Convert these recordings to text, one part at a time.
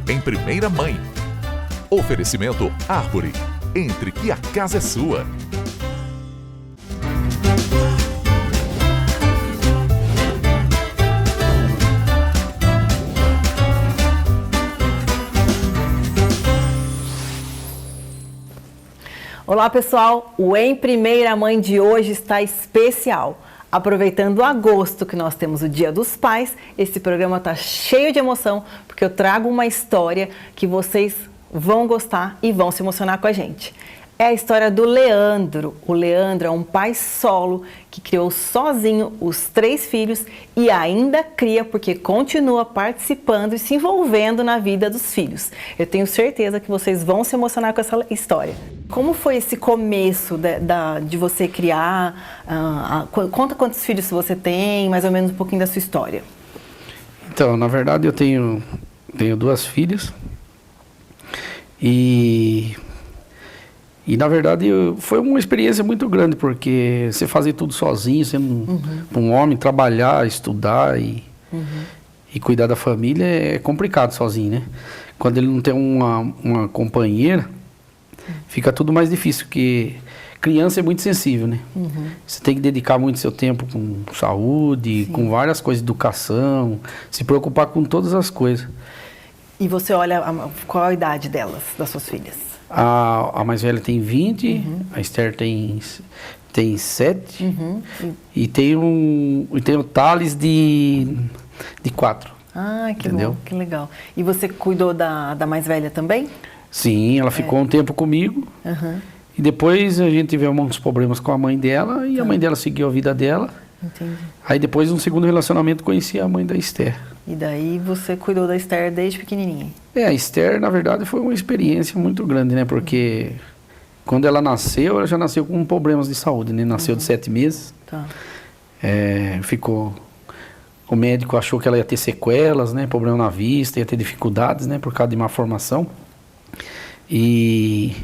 Em Primeira Mãe. Oferecimento Árvore. Entre que a casa é sua. Olá pessoal, o Em Primeira Mãe de hoje está especial. Aproveitando o agosto que nós temos o Dia dos Pais, esse programa está cheio de emoção porque eu trago uma história que vocês vão gostar e vão se emocionar com a gente. É a história do Leandro. O Leandro é um pai solo que criou sozinho os 3 filhos e ainda cria porque continua participando e se envolvendo na vida dos filhos. Eu tenho certeza que vocês vão se emocionar com essa história. Como foi esse começo de você criar? Conta quantos filhos você tem, mais ou menos um pouquinho da sua história. Então, na verdade eu tenho 2 filhas e na verdade foi uma experiência muito grande, porque você fazer tudo sozinho, sendo um homem, trabalhar, estudar e cuidar da família é complicado sozinho, né? Quando ele não tem uma companheira, fica tudo mais difícil, porque criança é muito sensível, né? Você tem que dedicar muito seu tempo com saúde, Sim. com várias coisas, educação, se preocupar com todas as coisas. E você olha qual a idade delas, das suas filhas? A mais velha tem 20, a Esther tem 7 e tem o Thales de 4. Ah, que Entendeu? bom, que legal. E você cuidou da mais velha também? Sim, ela ficou um tempo comigo e depois a gente teve alguns problemas com a mãe dela e a mãe dela seguiu a vida dela. Entendi. Aí depois, um segundo relacionamento, conheci a mãe da Esther. E daí você cuidou da Esther desde pequenininha? A Esther, na verdade, foi uma experiência muito grande, né? Porque quando ela nasceu, ela já nasceu com problemas de saúde, né? Nasceu de 7 meses. Tá. O médico achou que ela ia ter sequelas, né? Problema na vista, ia ter dificuldades, né? Por causa de má formação. E,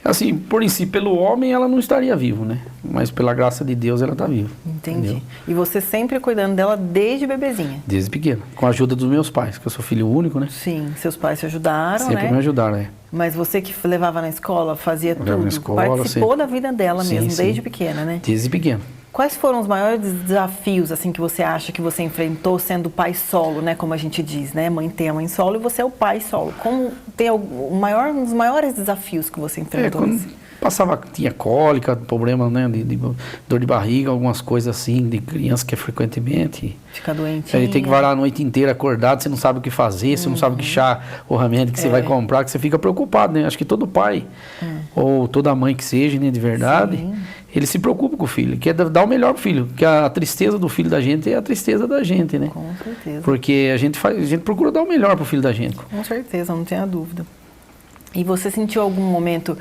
assim, por em si, pelo homem, ela não estaria viva, né? Mas pela graça de Deus, ela está viva. Entendi. Entendeu? E você sempre cuidando dela desde bebezinha? Desde pequeno, com a ajuda dos meus pais, que eu sou filho único, né? Sim, seus pais te ajudaram, Sempre né? me ajudaram, né? Mas você que levava na escola, fazia Levava tudo, na escola, participou sempre. da vida dela Sim, mesmo, sim. desde pequena, né? Desde pequeno. Quais foram os maiores desafios, assim, que você acha que você enfrentou sendo pai solo, né? Como a gente diz, né? Mãe tem a mãe solo e você é o pai solo. Como tem um dos maiores desafios que você enfrentou? Quando tinha cólica, problema, né? De dor de barriga, algumas coisas assim, de criança que é frequentemente. Fica doente. Aí tem que varar a noite inteira acordado, você não sabe o que fazer, você não sabe que chá ou remédio que você vai comprar, que você fica preocupado, né? Acho que todo pai, ou toda mãe que seja, né, de verdade, Sim. ele se preocupa com o filho, quer dar o melhor pro filho, porque a tristeza do filho da gente é a tristeza da gente, né? Com certeza. Porque a gente procura dar o melhor pro filho da gente. Com certeza, não tenha dúvida. E você sentiu algum momento,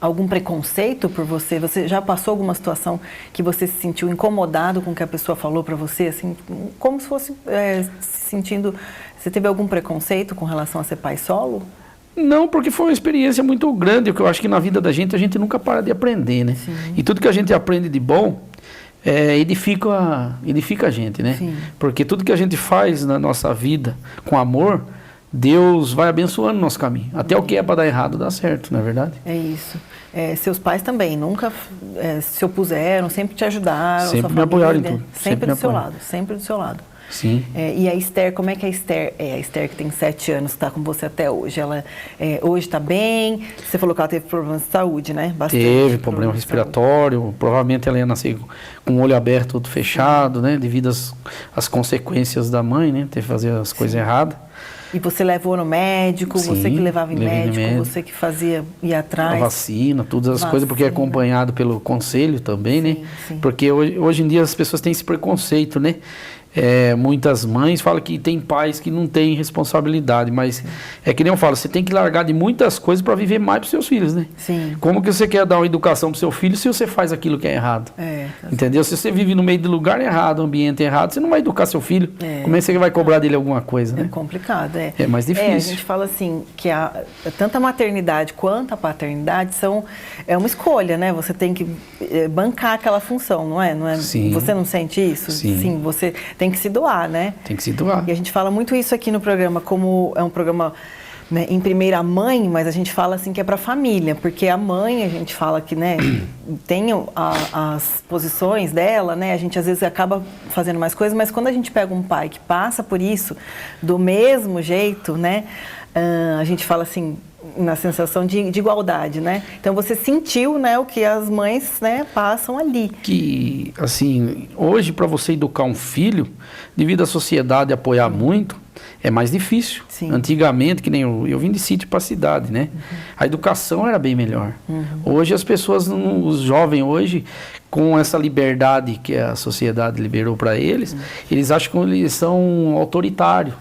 algum preconceito por você? Você já passou alguma situação que você se sentiu incomodado com o que a pessoa falou para você? Assim, como se fosse se sentindo... Você teve algum preconceito com relação a ser pai solo? Não, porque foi uma experiência muito grande, que eu acho que na vida da gente a gente nunca para de aprender, né? Sim. E tudo que a gente aprende de bom, edifica a gente, né? Sim. Porque tudo que a gente faz na nossa vida com amor, Deus vai abençoando o nosso caminho. Até o que é para dar errado dá certo, não é verdade? É isso. Seus pais também nunca se opuseram, sempre te ajudaram. Sempre sua me apoiaram em família, tudo. Sempre do me seu apoiaram. lado, sempre do seu lado. Sim. E a Esther, como é que a Esther é? A Esther que tem 7 anos, que está com você até hoje. Ela hoje está bem? Você falou que ela teve problemas de saúde, né? Bastante. Teve problema respiratório, provavelmente ela ia nascer com o olho aberto, todo fechado, né? Devido às consequências da mãe, né? Ter que fazer as coisas erradas. E você levou no médico, Sim, você que levava em levei no médico, médico. você que ia atrás. A vacina, todas as coisas, porque é acompanhado pelo conselho também, né? Sim. Porque hoje em dia as pessoas têm esse preconceito, né? Muitas mães falam que tem pais que não têm responsabilidade, mas é que nem eu falo, você tem que largar de muitas coisas para viver mais para os seus filhos, né? Sim. Como que você quer dar uma educação para o seu filho se você faz aquilo que é errado? Entendeu? Se você vive no meio de lugar errado, ambiente errado, você não vai educar seu filho. Como é que você vai cobrar dele alguma coisa, né? É complicado, É mais difícil. A gente fala assim, que tanto a maternidade quanto a paternidade é uma escolha, né? Você tem que bancar aquela função, não é? Sim. Você não sente isso? Sim. Sim, você tem tem que se doar, né? Tem que se doar. E a gente fala muito isso aqui no programa, como é um programa, né, em primeira mãe, mas a gente fala assim que é para a família, porque a mãe, a gente fala que, né, tem as posições dela, né, a gente às vezes acaba fazendo mais coisas, mas quando a gente pega um pai que passa por isso do mesmo jeito, né, a gente fala assim, na sensação de igualdade, né? Então você sentiu, né, o que as mães, né, passam ali. Que, assim, hoje para você educar um filho, devido à sociedade apoiar muito, é mais difícil. Sim. Antigamente, que nem eu vim de sítio para cidade, né? A educação era bem melhor. Hoje as pessoas, os jovens hoje, com essa liberdade que a sociedade liberou para eles, eles acham que eles são autoritários.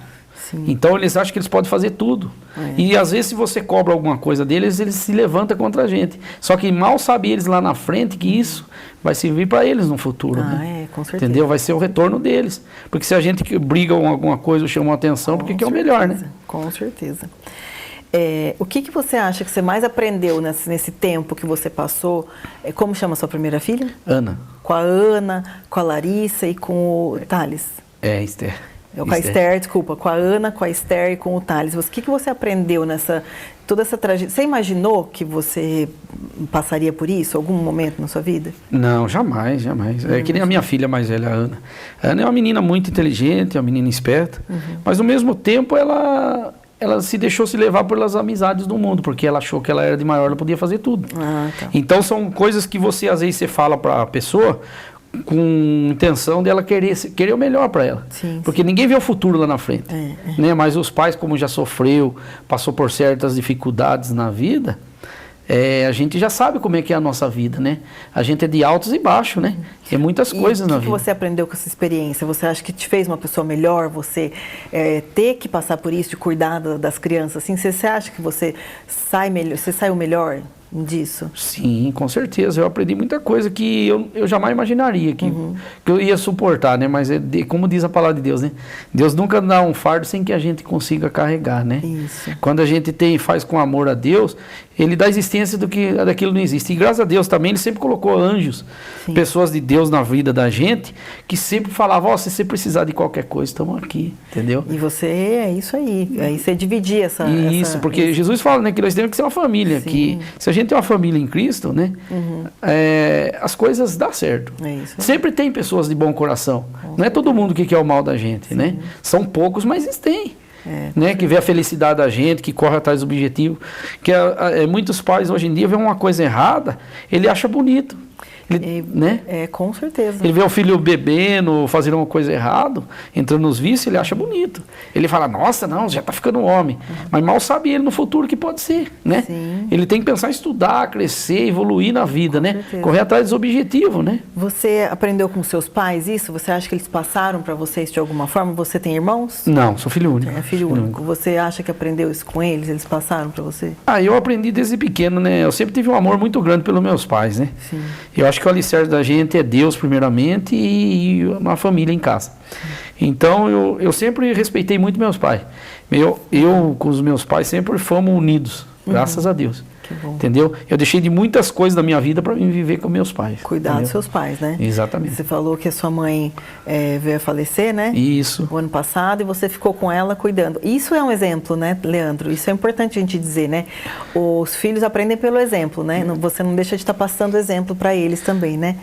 Sim. Então eles acham que eles podem fazer tudo. E às vezes se você cobra alguma coisa deles, eles se levantam contra a gente. Só que mal sabem eles lá na frente que isso vai servir para eles no futuro. Né? Com certeza. Entendeu? Vai ser o retorno deles. Porque se a gente briga com alguma coisa ou chama atenção, porque que é o melhor, né? Com certeza. O que você acha que você mais aprendeu nesse tempo que você passou? Como chama a sua primeira filha? Ana. Com a Ana, com a Larissa e com o Thales. Esther. Com a Esther, desculpa, com a Ana, com a Esther e com o Thales. O que você aprendeu toda essa trajetória? Você imaginou que você passaria por isso, algum momento na sua vida? Não, jamais, jamais. É que nem a minha filha mais velha, a Ana. A Ana é uma menina muito inteligente, é uma menina esperta, mas ao mesmo tempo ela se deixou se levar pelas amizades do mundo, porque ela achou que ela era de maior, ela podia fazer tudo. Tá. Então são coisas que você, às vezes, você fala para a pessoa com intenção dela querer o melhor para ela. Sim, porque ninguém vê o futuro lá na frente. Né? Mas os pais, como já sofreu, passou por certas dificuldades na vida, a gente já sabe como é que é a nossa vida, né? A gente é de altos e baixos, né? Tem muitas coisas na vida. O que você aprendeu com essa experiência? Você acha que te fez uma pessoa melhor? Você ter que passar por isso, de cuidar das crianças, assim, você acha que você saiu melhor disso? Sim, com certeza. Eu aprendi muita coisa que eu jamais imaginaria que eu ia suportar, né? Mas como diz a palavra de Deus, né? Deus nunca dá um fardo sem que a gente consiga carregar, né? Isso. Quando a gente faz com amor a Deus, Ele dá existência daquilo não existe. E graças a Deus também Ele sempre colocou anjos, pessoas de Deus na vida da gente, que sempre falavam, se você precisar de qualquer coisa, estamos aqui, entendeu? E você, é isso aí. Aí você dividia essa... Porque Jesus fala, né, que nós temos que ser uma família, que se a gente tem uma família em Cristo, né, as coisas dão certo. Sempre tem pessoas de bom coração. Não é todo mundo que quer o mal da gente, né? São poucos, mas eles têm. Né, que vê a felicidade da gente, que corre atrás do objetivo. Que muitos pais hoje em dia vêem uma coisa errada, ele acha bonito. Né? Com certeza. Ele vê o filho bebendo, fazendo uma coisa errada, entrando nos vícios, ele acha bonito. Ele fala, nossa, não, já está ficando um homem. Mas mal sabe ele no futuro que pode ser, né? Ele tem que pensar em estudar, crescer, evoluir na vida, né? Correr atrás dos objetivos, né? Você aprendeu com seus pais isso? Você acha que eles passaram para vocês de alguma forma? Você tem irmãos? Não, sou filho único. É filho único. Você acha que aprendeu isso com eles? Eles passaram para você? Eu aprendi desde pequeno, né? Eu sempre tive um amor muito grande pelos meus pais, né? Eu acho que o alicerce da gente é Deus primeiramente e uma família em casa. Então eu sempre respeitei muito meus pais. Eu com os meus pais sempre fomos unidos, graças a Deus. Que bom. Entendeu? Eu deixei de muitas coisas da minha vida para viver com meus pais. Cuidar dos seus pais, né? Exatamente. Você falou que a sua mãe veio a falecer, né? Isso. O ano passado, e você ficou com ela cuidando. Isso é um exemplo, né, Leandro? Isso é importante a gente dizer, né? Os filhos aprendem pelo exemplo, né? Você não deixa de estar passando exemplo para eles também, né?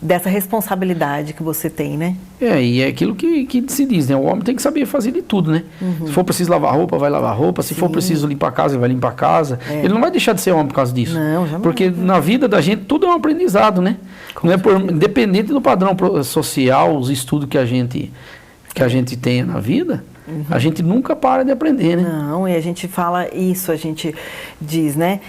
Dessa responsabilidade que você tem, né? E é aquilo que se diz, né? O homem tem que saber fazer de tudo, né? Se for preciso lavar roupa, vai lavar roupa. Se for preciso limpar a casa, ele vai limpar a casa. Ele não vai deixar de ser homem por causa disso. Não, jamais. Porque na vida da gente tudo é um aprendizado, né? Não é independente do padrão social, os estudos que a gente tenha na vida, a gente nunca para de aprender, né? Não, e a gente fala isso, a gente diz, né?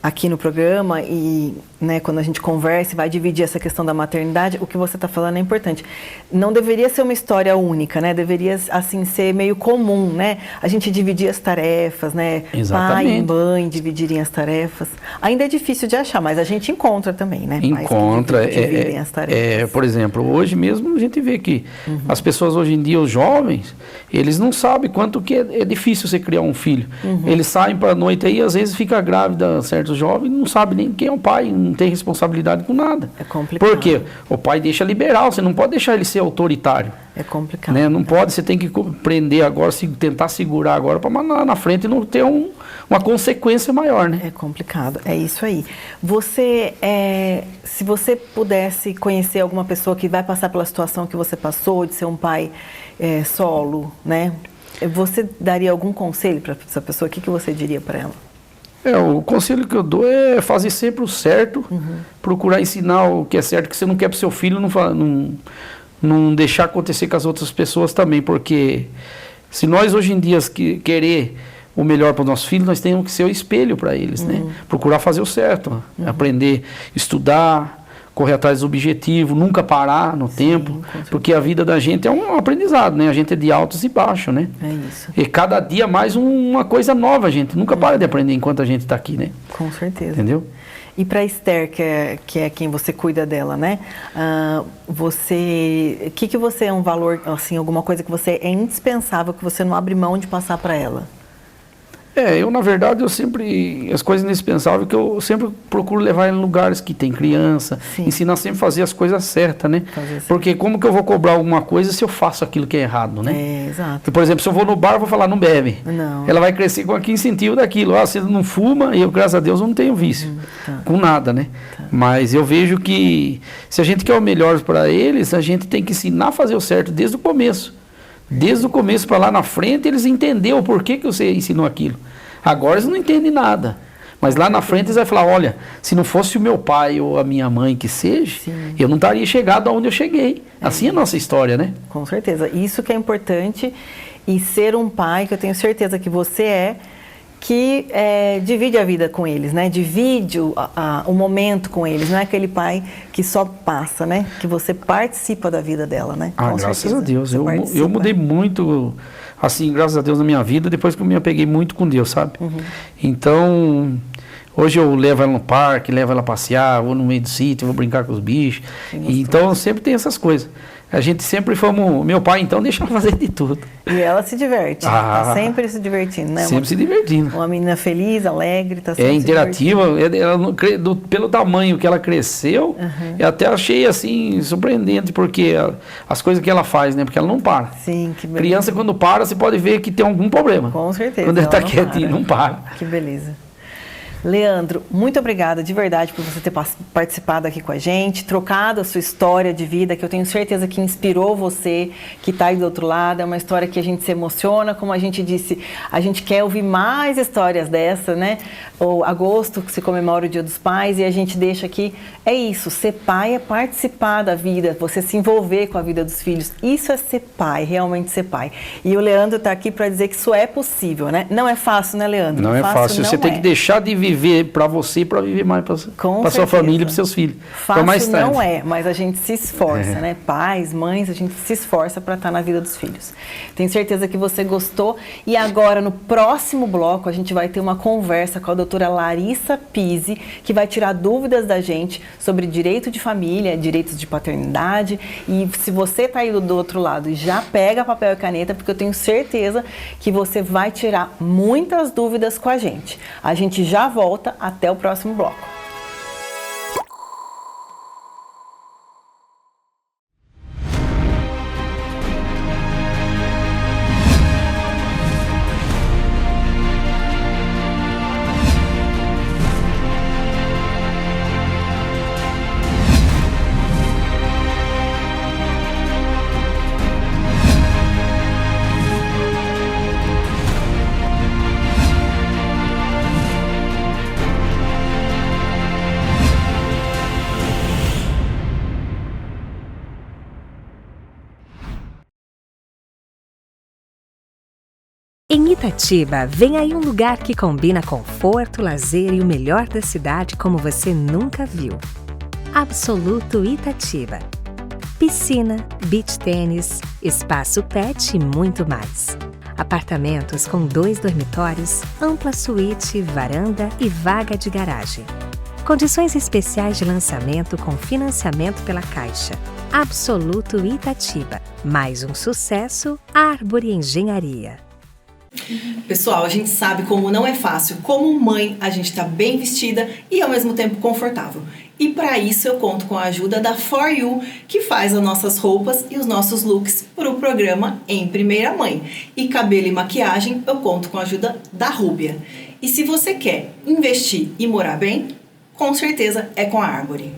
Aqui no programa e, né, quando a gente conversa e vai dividir essa questão da maternidade, o que você está falando é importante. Não deveria ser uma história única, né? Deveria, assim, ser meio comum, né? A gente dividir as tarefas, né? Exatamente. Pai e mãe dividirem as tarefas. Ainda é difícil de achar, mas a gente encontra também, né? Encontra. Pais que dividem as tarefas. Por exemplo, hoje mesmo a gente vê que as pessoas hoje em dia, os jovens, eles não sabem quanto que é difícil você criar um filho. Eles saem para a noite aí, às vezes fica grávida, certos jovens, não sabem nem quem é o pai, não não tem responsabilidade com nada. É complicado. Por quê? O pai deixa liberal, você não pode deixar ele ser autoritário. É complicado. Né? Não pode, você tem que prender agora, tentar segurar agora, para na frente não ter uma consequência maior, né? É complicado, é isso aí. Você, se você pudesse conhecer alguma pessoa que vai passar pela situação que você passou, de ser um pai solo, né? Você daria algum conselho para essa pessoa? O que você diria para ela? O conselho que eu dou é fazer sempre o certo, procurar ensinar o que é certo, que você não quer para o seu filho, não deixar acontecer com as outras pessoas também, porque se nós hoje em dia querer o melhor para os nossos filhos, nós temos que ser o espelho para eles, né? Procurar fazer o certo, aprender, estudar, correr atrás do objetivo, nunca parar no tempo, porque a vida da gente é um aprendizado, né? A gente é de altos e baixos, né? É isso. E cada dia mais uma coisa nova, a gente nunca para de aprender enquanto a gente está aqui, né? Com certeza. Entendeu? E para a Esther, que é quem você cuida dela, né? O que você é um valor, assim, alguma coisa que você é indispensável, que você não abre mão de passar para ela? Eu na verdade, as coisas indispensáveis que eu sempre procuro levar em lugares que tem criança, ensinar sempre a fazer as coisas certas, né? Porque como que eu vou cobrar alguma coisa se eu faço aquilo que é errado, né? Exato. Por exemplo, se eu vou no bar, eu vou falar, não bebe. Não. Ela vai crescer com aquele incentivo daquilo. Você não fuma, e eu, graças a Deus, eu não tenho vício com nada, né? Mas eu vejo que se a gente quer o melhor para eles, a gente tem que ensinar a fazer o certo desde o começo. Desde o começo para lá na frente, eles entenderam o porquê que você ensinou aquilo. Agora eles não entendem nada. Mas lá na frente eles vão falar, olha, se não fosse o meu pai ou a minha mãe que seja, eu não estaria chegado aonde eu cheguei. Assim é a nossa história, né? Com certeza. Isso que é importante. E ser um pai, que eu tenho certeza que você que divide a vida com eles, né? Divide o momento com eles, não é aquele pai que só passa, né? Que você participa da vida dela, né? Graças a Deus. Eu mudei muito, assim, graças a Deus na minha vida, depois que eu me apeguei muito com Deus, sabe? Então, hoje eu levo ela no parque, levo ela a passear, vou no meio do sítio, vou brincar com os bichos. Então, sempre tem essas coisas. A gente sempre meu pai, então, deixa ela fazer de tudo. E ela se diverte, tá sempre se divertindo, né? Sempre se divertindo. Uma menina feliz, alegre, tá sempre interativa, pelo tamanho que ela cresceu, eu até achei, assim, surpreendente, porque as coisas que ela faz, né? Porque ela não para. Sim, que beleza. Criança, quando para, você pode ver que tem algum problema. Com certeza. Quando ela tá quietinha, não para. Que beleza. Leandro, muito obrigada de verdade por você ter participado aqui com a gente, trocado a sua história de vida, que eu tenho certeza que inspirou você, que está aí do outro lado. É uma história que a gente se emociona, como a gente disse, a gente quer ouvir mais histórias dessa, né? O agosto, que se comemora o Dia dos Pais, e a gente deixa aqui, é isso, ser pai é participar da vida, você se envolver com a vida dos filhos. Isso é ser pai, realmente ser pai. E o Leandro está aqui para dizer que isso é possível, né? Não é fácil, né, Leandro? Não é fácil, você tem que deixar de viver para você e para viver mais para sua família e para seus filhos. Fácil mais não mas a gente se esforça, né? Pais, mães, a gente se esforça para estar na vida dos filhos. Tenho certeza que você gostou. E agora, no próximo bloco, a gente vai ter uma conversa com a doutora Larissa Pizzi, que vai tirar dúvidas da gente sobre direito de família, direitos de paternidade. E se você está aí do outro lado, já pega papel e caneta, porque eu tenho certeza que você vai tirar muitas dúvidas com a gente. A gente já volta, até o próximo bloco. Em Itatiba, vem aí um lugar que combina conforto, lazer e o melhor da cidade como você nunca viu. Absoluto Itatiba. Piscina, beach tênis, espaço pet e muito mais. Apartamentos com 2 dormitórios, ampla suíte, varanda e vaga de garagem. Condições especiais de lançamento com financiamento pela Caixa. Absoluto Itatiba. Mais um sucesso, Árvore Engenharia. Pessoal, a gente sabe como não é fácil. Como mãe, a gente está bem vestida e ao mesmo tempo confortável. E para isso eu conto com a ajuda da For You, que faz as nossas roupas e os nossos looks para o programa Em Primeira Mãe. E cabelo e maquiagem eu conto com a ajuda da Rúbia. E se você quer investir e morar bem, com certeza é com a Arbory.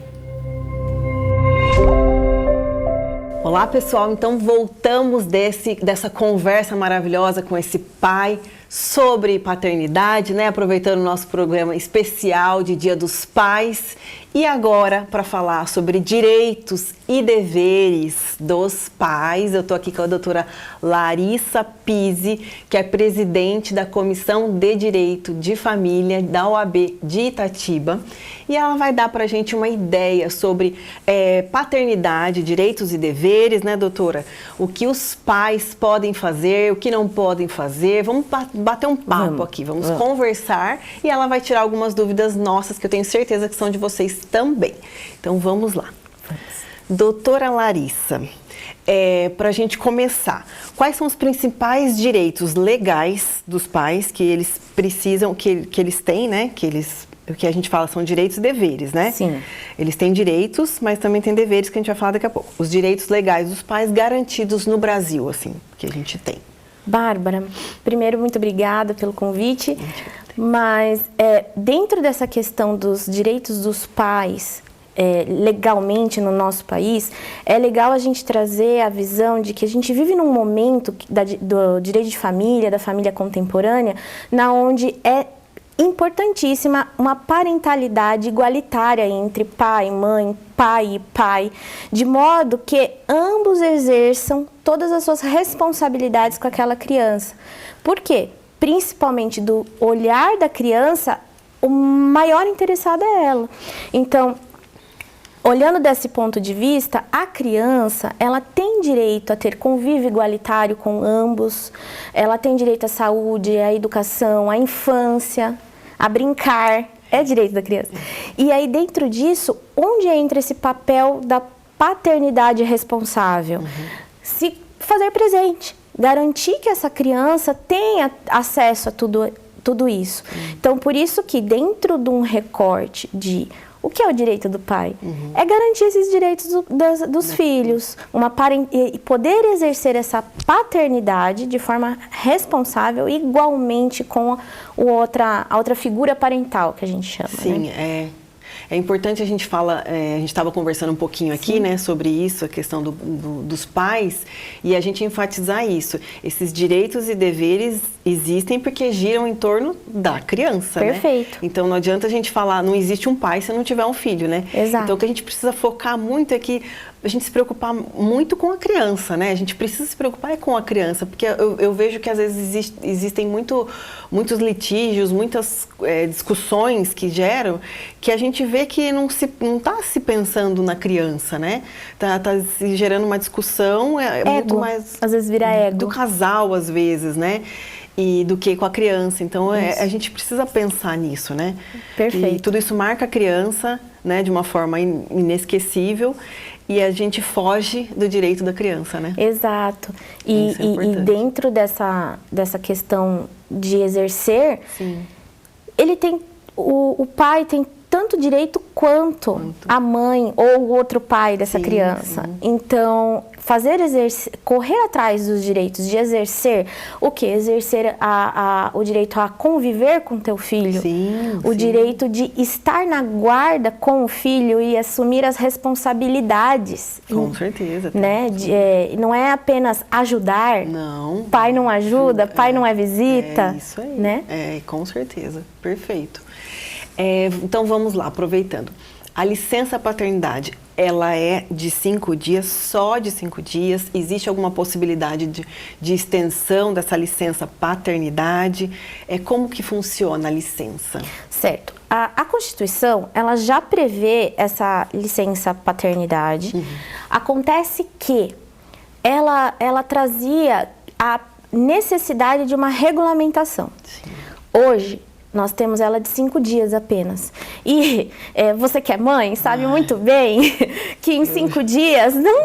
Olá pessoal, então voltamos dessa conversa maravilhosa com esse pai sobre paternidade, né? Aproveitando o nosso programa especial de Dia dos Pais. E agora, para falar sobre direitos e deveres dos pais, eu estou aqui com a doutora Larissa Pizzi, que é presidente da Comissão de Direito de Família da OAB de Itatiba. E ela vai dar para a gente uma ideia sobre paternidade, direitos e deveres, né, doutora? O que os pais podem fazer, o que não podem fazer. Vamos bater um papo aqui, vamos conversar e ela vai tirar algumas dúvidas nossas que eu tenho certeza que são de vocês também. Então vamos lá. Doutora Larissa, para a gente começar, quais são os principais direitos legais dos pais que eles precisam, que eles têm, né? O que a gente fala são direitos e deveres, né? Sim. Eles têm direitos, mas também têm deveres que a gente vai falar daqui a pouco. Os direitos legais dos pais garantidos no Brasil, assim, que a gente tem. Bárbara, primeiro, muito obrigada pelo convite, mas dentro dessa questão dos direitos dos pais, legalmente no nosso país, é legal a gente trazer a visão de que a gente vive num momento do direito de família, da família contemporânea, na onde é importantíssima uma parentalidade igualitária entre pai, mãe, pai e pai, de modo que ambos exerçam todas as suas responsabilidades com aquela criança. Por quê? Principalmente do olhar da criança, o maior interessado é ela. Então, olhando desse ponto de vista, a criança, ela tem direito a ter convívio igualitário com ambos, ela tem direito à saúde, à educação, à infância, a brincar, é direito da criança. E aí, dentro disso, onde entra esse papel da paternidade responsável? Se fazer presente, garantir que essa criança tenha acesso a tudo isso. Então, por isso que dentro de um recorte de o que é o direito do pai? É garantir esses direitos dos filhos, e poder exercer essa paternidade de forma responsável, igualmente com a outra figura parental, que a gente chama. Sim, né? É importante a gente a gente estava conversando um pouquinho aqui, né, sobre isso, a questão dos pais, e a gente enfatizar isso. Esses direitos e deveres existem porque giram em torno da criança, Perfeito. Né? Então não adianta a gente falar, não existe um pai se não tiver um filho, né? Exato. Então o que a gente precisa focar muito é que a gente se preocupar muito com a criança, né? A gente precisa se preocupar com a criança, porque eu vejo que às vezes existem muitos litígios, muitas discussões que geram, que a gente vê que não está se pensando na criança, né? Tá se gerando uma discussão, muito mais... Às vezes vira ego. Do casal, às vezes, né? E do que com a criança. Então, a gente precisa pensar nisso, né? Perfeito. E tudo isso marca a criança, né, de uma forma inesquecível, e a gente foge do direito da criança, né? Exato. E dentro dessa questão de exercer, Sim. ele tem, o pai tem tanto direito quanto a mãe ou o outro pai dessa criança. Sim. Então, correr atrás dos direitos de exercer o quê? Exercer o direito a conviver com teu filho, o direito de estar na guarda com o filho e assumir as responsabilidades. Com certeza. Né? Não é apenas ajudar. Não. Pai não ajuda, pai não é visita. É isso aí. Né? Com certeza. Perfeito. Então vamos lá, aproveitando. A licença paternidade, ela é de 5 dias, só de 5 dias? Existe alguma possibilidade de extensão dessa licença paternidade? Como que funciona a licença? Certo. A Constituição, ela já prevê essa licença paternidade. Acontece que ela trazia a necessidade de uma regulamentação. Sim. Hoje, nós temos ela de 5 dias apenas. E você que é mãe sabe muito bem que em 5 dias não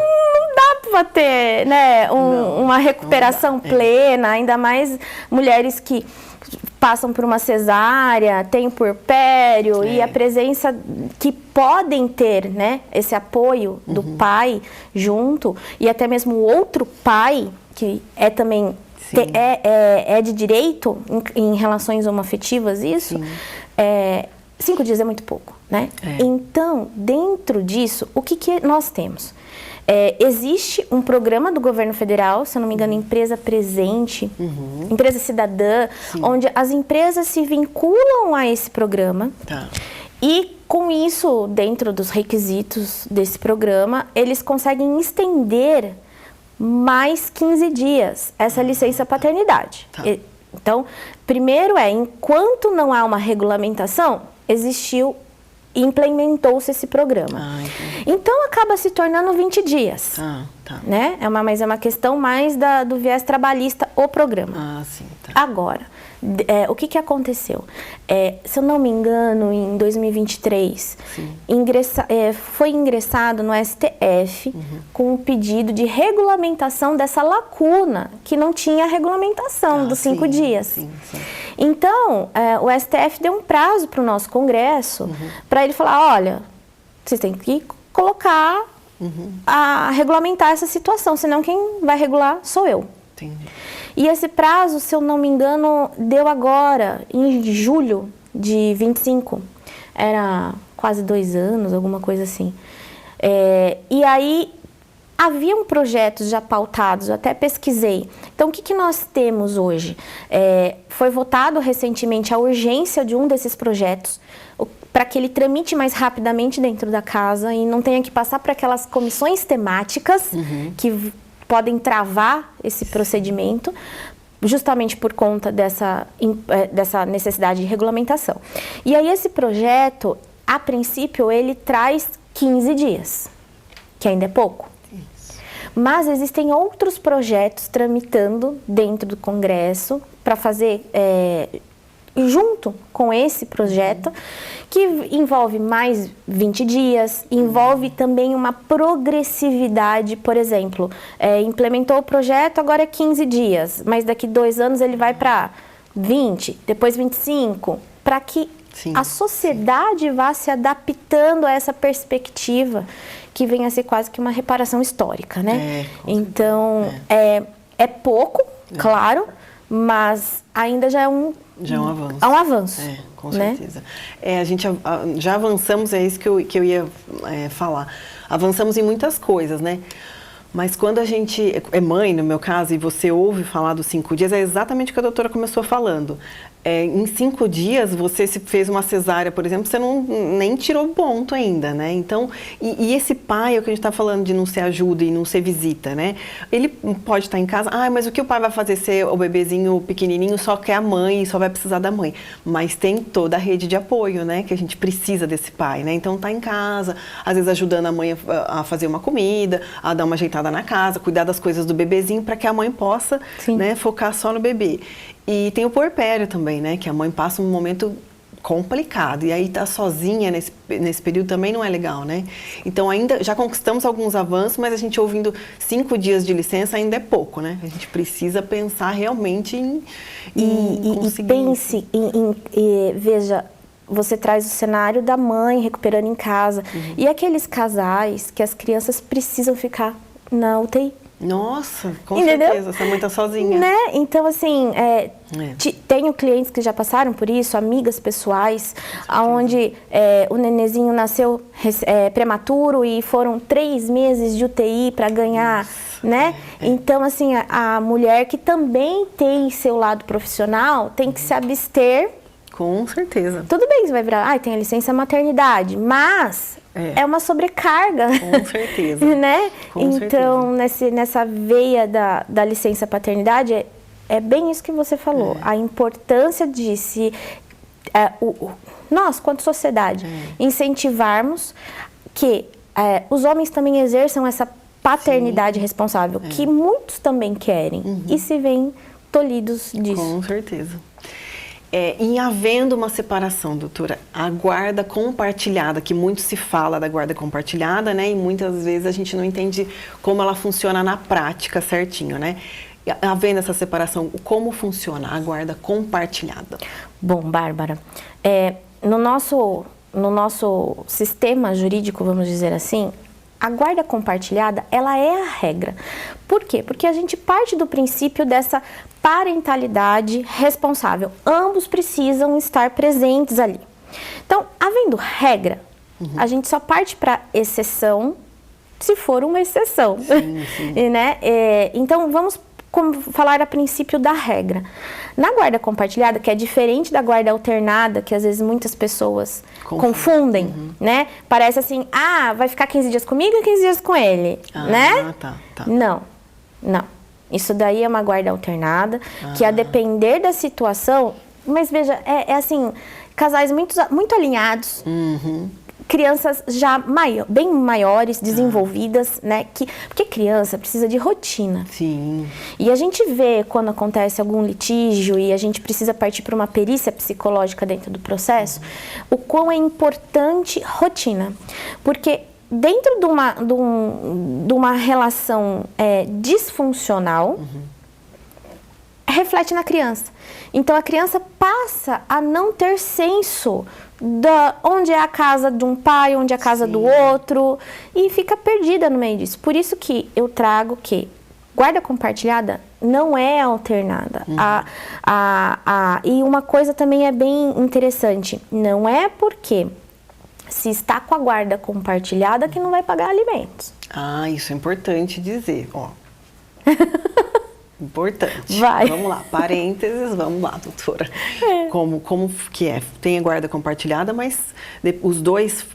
dá para ter, né, uma recuperação plena, ainda mais mulheres que passam por uma cesárea, têm o puerpério e a presença que podem ter, né, esse apoio do pai junto e até mesmo o outro pai, que é também é de direito em relações homoafetivas, isso, 5 dias é muito pouco, né? Então, dentro disso, o que nós temos? Existe um programa do governo federal, se eu não me engano, Empresa Presente, Empresa Cidadã, onde as empresas se vinculam a esse programa. E com isso, dentro dos requisitos desse programa, eles conseguem estender mais 15 dias essa licença paternidade. Então, primeiro enquanto não há uma regulamentação, implementou-se esse programa. Então, acaba se tornando 20 dias. Né? Mas é uma questão mais do viés trabalhista, o programa. Agora, o que aconteceu? Se eu não me engano, em 2023, foi ingressado no STF com um pedido de regulamentação dessa lacuna, que não tinha regulamentação dos 5 dias. Então, o STF deu um prazo para o nosso Congresso para ele falar, olha, vocês têm que colocar, a regulamentar essa situação, senão quem vai regular sou eu. E esse prazo, se eu não me engano, deu agora, em julho de 25. Era quase 2 anos, alguma coisa assim. E aí, haviam projetos já pautados, eu até pesquisei. Então, o que nós temos hoje? Foi votado recentemente a urgência de um desses projetos, para que ele tramite mais rapidamente dentro da casa e não tenha que passar por aquelas comissões temáticas que podem travar esse procedimento, justamente por conta dessa necessidade de regulamentação. E aí esse projeto, a princípio, ele traz 15 dias, que ainda é pouco. Mas existem outros projetos tramitando dentro do Congresso para fazer junto com esse projeto, que envolve mais 20 dias, envolve também uma progressividade, por exemplo, implementou o projeto, agora é 15 dias, mas daqui 2 anos ele vai para 20, depois 25, para que a sociedade vá se adaptando a essa perspectiva, que vem a ser quase que uma reparação histórica, né? Então, é pouco, claro, mas ainda já é um avanço. É um avanço. Com certeza. A gente já avançamos, é isso que eu ia falar. Avançamos em muitas coisas, né? Mas quando a gente é mãe, no meu caso, e você ouve falar dos 5 dias, é exatamente o que a doutora começou falando. Em 5 dias, você se fez uma cesárea, por exemplo, você nem tirou ponto ainda, né? Então, e esse pai, é o que a gente está falando de não ser ajuda e não ser visita, né? Ele pode estar em casa, mas o que o pai vai fazer se o bebezinho pequenininho só quer a mãe e só vai precisar da mãe? Mas tem toda a rede de apoio, né? Que a gente precisa desse pai, né? Então, tá em casa, às vezes ajudando a mãe a fazer uma comida, a dar uma ajeitada na casa, cuidar das coisas do bebezinho, para que a mãe possa, né, focar só no bebê. E tem o puerpério também, né? Que a mãe passa um momento complicado. E aí tá sozinha nesse período também não é legal, né? Então ainda já conquistamos alguns avanços, mas a gente ouvindo 5 dias de licença ainda é pouco, né? A gente precisa pensar realmente em conseguir... E pense veja, você traz o cenário da mãe recuperando em casa. E aqueles casais que as crianças precisam ficar na UTI. Nossa, com certeza, essa mãe tá sozinha. Né? Então, assim, tenho clientes que já passaram por isso, amigas pessoais, onde o nenezinho nasceu prematuro e foram 3 meses de UTI para ganhar, né? Então, assim, a mulher que também tem seu lado profissional tem que se abster. Com certeza. Tudo bem, você vai virar, tem a licença maternidade, mas... É uma sobrecarga. Com certeza. Né? Com então, certeza. Nessa veia da licença paternidade, é bem isso que você falou. A importância de nós, quanto sociedade, incentivarmos que os homens também exerçam essa paternidade responsável, que muitos também querem, e se veem tolhidos disso. Com certeza. em havendo uma separação, doutora, a guarda compartilhada, que muito se fala da guarda compartilhada, né? E muitas vezes a gente não entende como ela funciona na prática certinho, né? Havendo essa separação, como funciona a guarda compartilhada? Bom, Bárbara, no nosso sistema jurídico, vamos dizer assim, a guarda compartilhada, ela é a regra. Por quê? Porque a gente parte do princípio dessa parentalidade responsável. Ambos precisam estar presentes ali. Então, havendo regra, a gente só parte para exceção, se for uma exceção. Sim, sim. Né? Então, vamos falar a princípio da regra. Na guarda compartilhada, que é diferente da guarda alternada, que às vezes muitas pessoas confundem, né? Parece assim, vai ficar 15 dias comigo e 15 dias com ele, né? Tá. Não. Isso daí é uma guarda alternada, que a depender da situação, mas veja, é assim, casais muito alinhados, crianças já bem maiores, desenvolvidas, né? Porque criança precisa de rotina. Sim. E a gente vê quando acontece algum litígio e a gente precisa partir para uma perícia psicológica dentro do processo, o quão é importante rotina. Porque dentro de uma relação disfuncional, reflete na criança. Então, a criança passa a não ter senso onde é a casa de um pai, onde é a casa do outro, e fica perdida no meio disso. Por isso que eu trago que guarda compartilhada não é alternada. E uma coisa também é bem interessante, não é porque se está com a guarda compartilhada que não vai pagar alimentos. Isso é importante dizer, ó. Importante. Vai. Vamos lá, parênteses, vamos lá, doutora. Como que é? Tem a guarda compartilhada, mas os dois,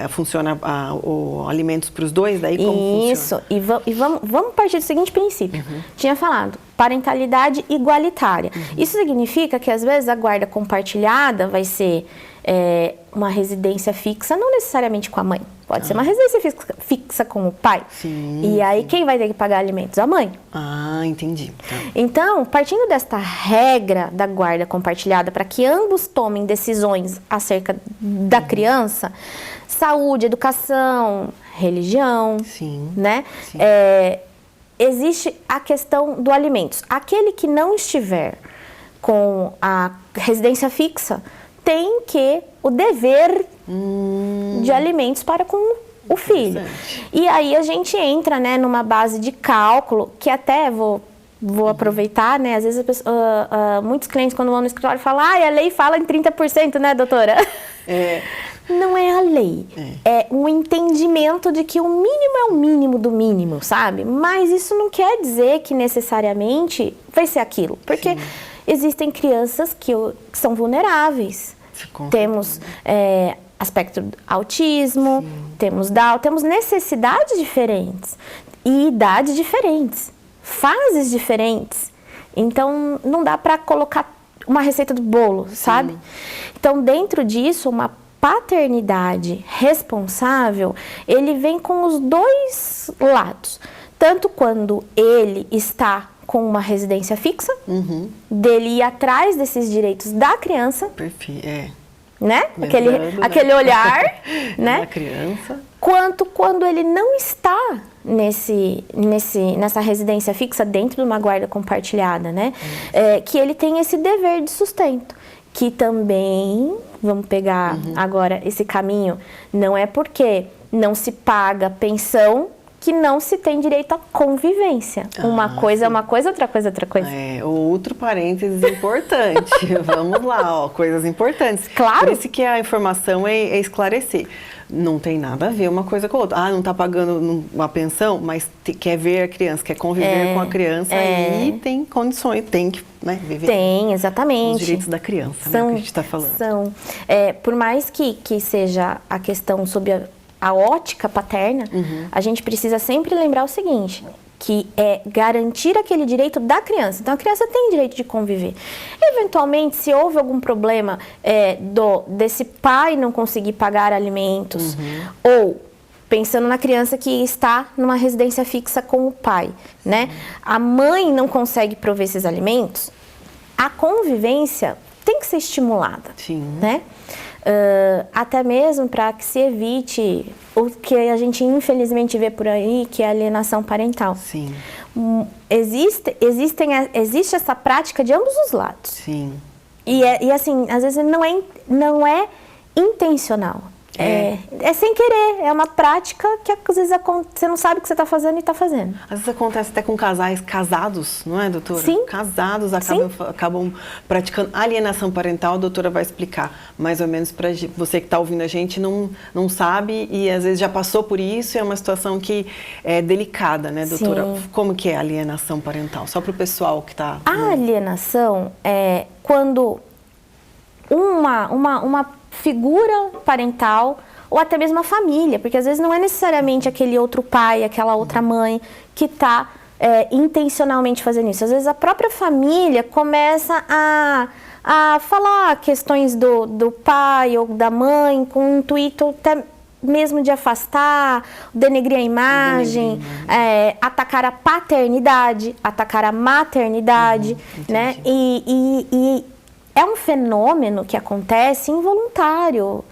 funciona alimentos para os dois, daí como funciona? Isso, e vamos partir do seguinte princípio. Tinha falado, parentalidade igualitária. Isso significa que às vezes a guarda compartilhada vai ser uma residência fixa, não necessariamente com a mãe. Pode ser uma residência fixa com o pai. Sim, e aí, quem vai ter que pagar alimentos? A mãe. Entendi. Tá. Então, partindo desta regra da guarda compartilhada, para que ambos tomem decisões acerca da criança, saúde, educação, religião, né? Sim. Existe a questão do alimentos. Aquele que não estiver com a residência fixa tem o dever de alimentos para com o filho. E aí a gente entra, né, numa base de cálculo, que até vou aproveitar, né, às vezes muitos clientes quando vão no escritório falam, a lei fala em 30%, né, doutora? Não é a lei, é um entendimento de que o mínimo é o mínimo do mínimo, sabe? Mas isso não quer dizer que necessariamente vai ser aquilo, porque existem crianças que são vulneráveis. Temos aspecto autismo, temos Down, temos necessidades diferentes e idades diferentes, fases diferentes. Então, não dá para colocar uma receita do bolo, sabe? Então, dentro disso, uma paternidade responsável, ele vem com os dois lados. Tanto quando ele está com uma residência fixa, dele ir atrás desses direitos da criança. Perfeito, né? Aquele olhar, né? Da criança. Quanto quando ele não está nessa residência fixa dentro de uma guarda compartilhada, né? Que ele tem esse dever de sustento. Que também, vamos pegar agora esse caminho, não é porque não se paga pensão que não se tem direito à convivência. Uma coisa é uma coisa, outra coisa é outra coisa. Outro parênteses importante. Vamos lá, coisas importantes. Claro. Por isso que a informação é esclarecer. Não tem nada a ver uma coisa com a outra. Não está pagando uma pensão, mas quer ver a criança, quer conviver com a criança e tem condições, tem que viver. Tem, exatamente. Os direitos da criança, né, que a gente está falando. Por mais que seja a questão sobre a ótica paterna, a gente precisa sempre lembrar o seguinte, que é garantir aquele direito da criança. Então, a criança tem direito de conviver. Eventualmente, se houve algum problema desse pai não conseguir pagar alimentos, ou pensando na criança que está numa residência fixa com o pai, né? A mãe não consegue prover esses alimentos, a convivência tem que ser estimulada, Sim. né? Até mesmo para que se evite o que a gente infelizmente vê por aí, que é a alienação parental. Sim. Existe essa prática de ambos os lados. Sim. E assim, às vezes não é intencional. É sem querer, é uma prática que às vezes você não sabe o que você está fazendo e está fazendo. Às vezes acontece até com casais casados, não é, doutora? Sim. Casados acabam praticando alienação parental, a doutora vai explicar mais ou menos para você que está ouvindo a gente, não sabe e às vezes já passou por isso, é uma situação que é delicada, né, doutora? Sim. Como que é a alienação parental? Só para o pessoal que está... A alienação é quando uma figura parental ou até mesmo a família, porque às vezes não é necessariamente aquele outro pai, aquela outra mãe que está intencionalmente fazendo isso. Às vezes a própria família começa a falar questões do pai ou da mãe com o intuito até mesmo de afastar, denegrir a imagem, atacar a paternidade, atacar a maternidade, né? E é um fenômeno que acontece involuntário.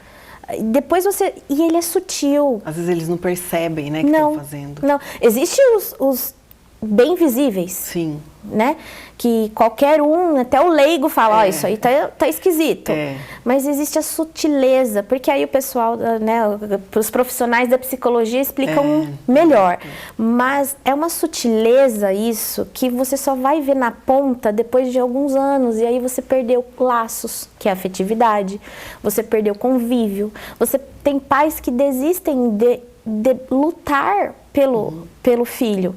Depois e ele é sutil. Às vezes eles não percebem, né, que estão fazendo. Não, existem os bem visíveis. Sim. Né? Que qualquer até o leigo fala, isso aí tá esquisito. Mas existe a sutileza, porque aí o pessoal, né, os profissionais da psicologia explicam melhor. Mas é uma sutileza isso, que você só vai ver na ponta depois de alguns anos, e aí você perdeu laços, que é a afetividade, você perdeu convívio, você tem pais que desistem de lutar pelo filho.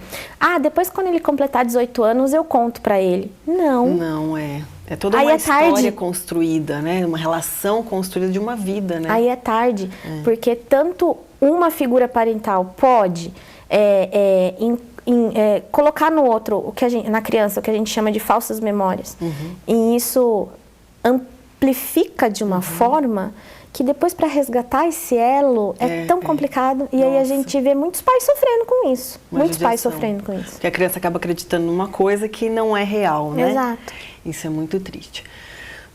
Depois quando ele completar 18 anos eu conto pra ele. Não. É toda uma história construída, né? Uma relação construída de uma vida, né? Aí é tarde, porque tanto uma figura parental pode colocar no outro, na criança, o que a gente chama de falsas memórias. E isso amplifica de uma forma que depois para resgatar esse elo é tão complicado. E aí a gente vê muitos pais sofrendo com isso. Muitos pais sofrendo com isso. Porque a criança acaba acreditando numa coisa que não é real, né? Exato. Isso é muito triste.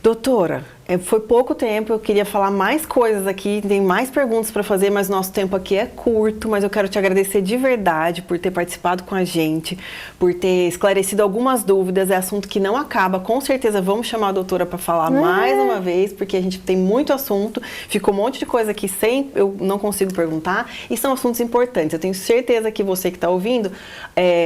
Doutora, foi pouco tempo, eu queria falar mais coisas aqui, tem mais perguntas para fazer, mas nosso tempo aqui é curto, mas eu quero te agradecer de verdade por ter participado com a gente, por ter esclarecido algumas dúvidas, é assunto que não acaba, com certeza vamos chamar a doutora para falar mais uma vez, porque a gente tem muito assunto, ficou um monte de coisa aqui eu não consigo perguntar, e são assuntos importantes, eu tenho certeza que você que está ouvindo,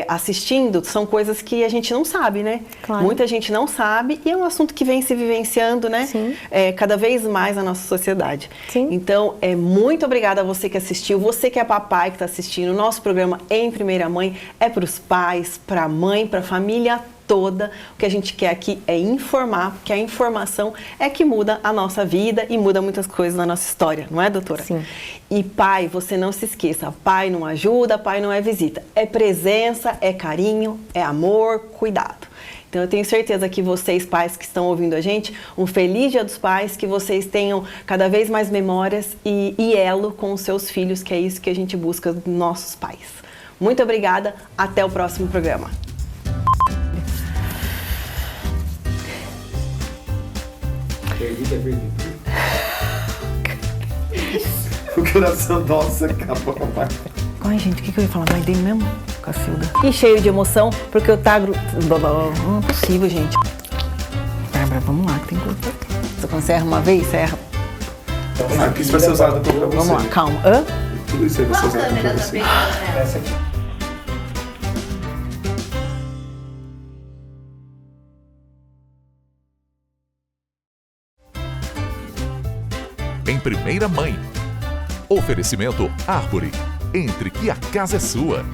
assistindo, são coisas que a gente não sabe, né? Claro. Muita gente não sabe, e é um assunto que vem se vivenciando, né? Sim. Cada vez mais na nossa sociedade. Sim. Então, muito obrigada a você que assistiu, você que é papai que está assistindo. O nosso programa Em Primeira Mãe é para os pais, para a mãe, para a família toda. O que a gente quer aqui é informar, porque a informação é que muda a nossa vida e muda muitas coisas na nossa história, não é, doutora? Sim. E pai, você não se esqueça, pai não ajuda, pai não é visita. É presença, é carinho, é amor, cuidado. Então, eu tenho certeza que vocês, pais que estão ouvindo a gente, um feliz Dia dos Pais, que vocês tenham cada vez mais memórias e elo com os seus filhos, que é isso que a gente busca dos nossos pais. Muito obrigada, até o próximo programa. O coração, nossa, acabou. Ai, gente, o que eu ia falar? Mãe dele mesmo? Cacilda. E cheio de emoção, porque eu tagro... Não é possível, gente. Bárbara, vamos lá, que tem coisa. Você consegue uma vez? Você erra. Aqui isso vai ser usado pra você. Vamos lá, calma. Tudo isso aí vai ser usado pra você. Essa aqui. Em Primeira Mãe. Oferecimento Árvore. Entre que a casa é sua.